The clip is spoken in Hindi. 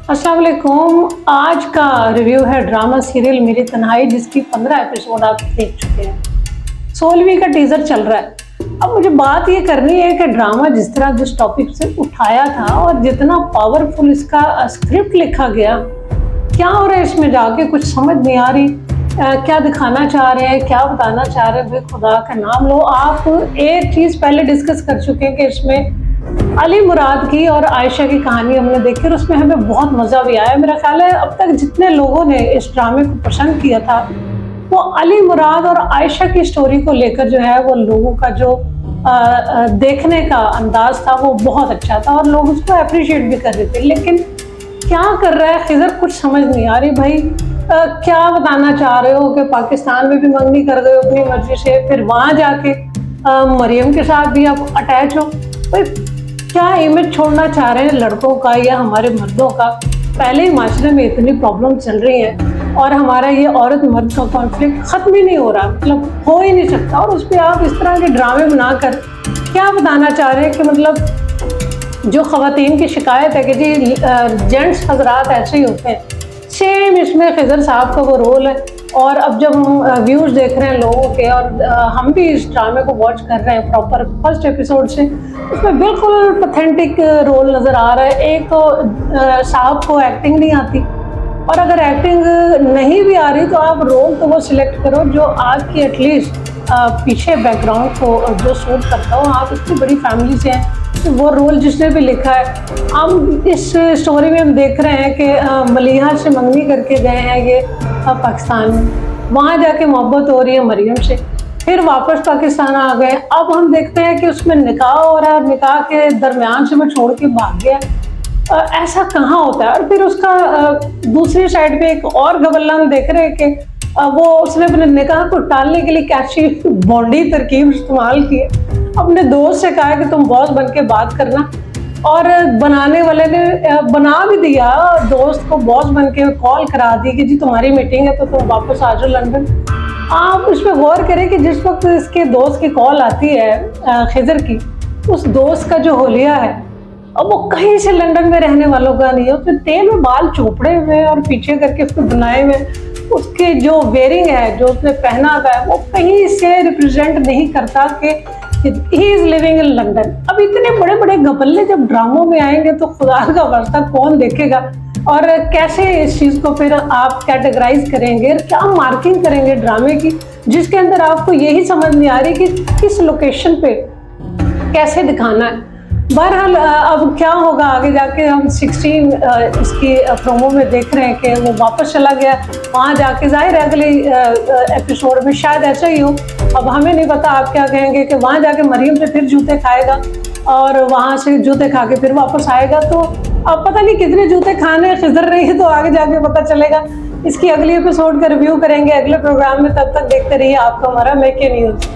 अस्सलाम वालेकुम। आज का रिव्यू है ड्रामा सीरियल मेरी तन्हाई, जिसकी 15 एपिसोड आप देख चुके हैं। 16वीं का टीजर चल रहा है। अब मुझे बात ये करनी है कि ड्रामा जिस तरह जिस टॉपिक से उठाया था और जितना पावरफुल इसका स्क्रिप्ट लिखा गया, क्या हो रहा है इसमें जाके कुछ समझ नहीं आ रही। क्या दिखाना चाह रहे हैं, क्या बताना चाह रहे हैं, भाई खुदा का नाम लो। आप एक चीज़ पहले डिस्कस कर चुके हैं कि इसमें अली मुराद की और आयशा की कहानी हमने देखी और उसमें हमें बहुत मज़ा भी आया। मेरा ख्याल है अब तक जितने लोगों ने इस ड्रामे को पसंद किया था, वो अली मुराद और आयशा की स्टोरी को लेकर जो है वो लोगों का जो देखने का अंदाज था वो बहुत अच्छा था और लोग उसको अप्रिशिएट भी कर रहे थे। लेकिन क्या कर रहा है खिजर, कुछ समझ नहीं आ रही भाई। क्या बताना चाह रहे हो कि पाकिस्तान में भी मंगनी कर गए अपनी मर्जी से, फिर वहाँ जाके मरियम के साथ भी आप अटैच हो। भाई क्या इमेज छोड़ना चाह रहे हैं लड़कों का या हमारे मर्दों का? पहले ही माशरे में इतनी प्रॉब्लम चल रही है और हमारा ये औरत मर्द का कॉन्फ्लिक्ट ख़त्म ही नहीं हो रहा, मतलब हो ही नहीं सकता। और उस पर आप इस तरह के ड्रामे बनाकर क्या बताना चाह रहे हैं कि मतलब जो ख़वातीन की शिकायत है कि जी जेंट्स हजरात ऐसे ही होते हैं, सेम इसमें खिजर साहब का वो रोल है। और अब जब हम व्यूज़ देख रहे हैं लोगों के और हम भी इस ड्रामे को वॉच कर रहे हैं प्रॉपर फर्स्ट एपिसोड से, उसमें बिल्कुल पथेंटिक रोल नज़र आ रहा है। एक तो साहब को एक्टिंग नहीं आती, और अगर एक्टिंग नहीं भी आ रही तो आप रोल तो वो सिलेक्ट करो जो आपकी एटलीस्ट पीछे बैकग्राउंड को जो सूट करता हो। आप इतनी बड़ी फैमिली से हैं, तो वो रोल जिसने भी लिखा है। हम इस स्टोरी में हम देख रहे हैं कि मलिहा से मंगनी करके गए हैं ये पाकिस्तान में, वहाँ जाके मोहब्बत हो रही है मरियम से, फिर वापस पाकिस्तान आ गए। अब हम देखते हैं कि उसमें निकाह हो रहा है, निकाह के दरमियान से वो छोड़ के भाग गया। ऐसा कहाँ होता है? और फिर उसका दूसरी साइड पे एक और गबल्ला हम देख रहे हैं कि वो उसने अपने निकाह को टालने के लिए कैसी बॉन्डी तरकीब इस्तेमाल की है। अपने दोस्त से कहा कि तुम बॉस बन के बात करना, और बनाने वाले ने बना भी दिया, दोस्त को बॉस बन के कॉल करा दी कि जी तुम्हारी मीटिंग है तो तुम वापस आ जाओ लंदन। आप इस पर गौर करें कि जिस वक्त इसके दोस्त की कॉल आती है खिजर की, उस दोस्त का जो होलिया है अब वो कहीं से लंदन में रहने वालों का नहीं है। उसने तेल में बाल चोपड़े हुए और पीछे करके उसको बनाए हुए, उसके जो वेयरिंग है, जो उसने पहना हुआ है, वो कहीं से रिप्रेजेंट नहीं करता कि he is living in London. अब इतने बड़े बड़े गपल्ले जब ड्रामों में आएंगे तो खुदा का वास्ता कौन देखेगा? और कैसे इस चीज़ को फिर आप कैटेगराइज करेंगे, क्या मार्किंग करेंगे ड्रामे की, जिसके अंदर आपको यही समझ नहीं आ रही कि किस लोकेशन पे कैसे दिखाना है। बहरहाल अब क्या होगा आगे जाके, हम 16 इसकी प्रोमो में देख रहे हैं कि वो वापस चला गया वहाँ जाके। जाहिर है अगले एपिसोड में शायद ऐसा ही हो, अब हमें नहीं पता। आप क्या कहेंगे कि वहाँ जाके मरियम से फिर जूते खाएगा और वहाँ से जूते खा के फिर वापस आएगा? तो अब पता नहीं कितने जूते खाने खिजर रही है, तो आगे जाके पता चलेगा। इसकी अगली एपिसोड का रिव्यू करेंगे अगले प्रोग्राम में। तब तक देखते रहिए आपका हमारा मेके न्यूज़।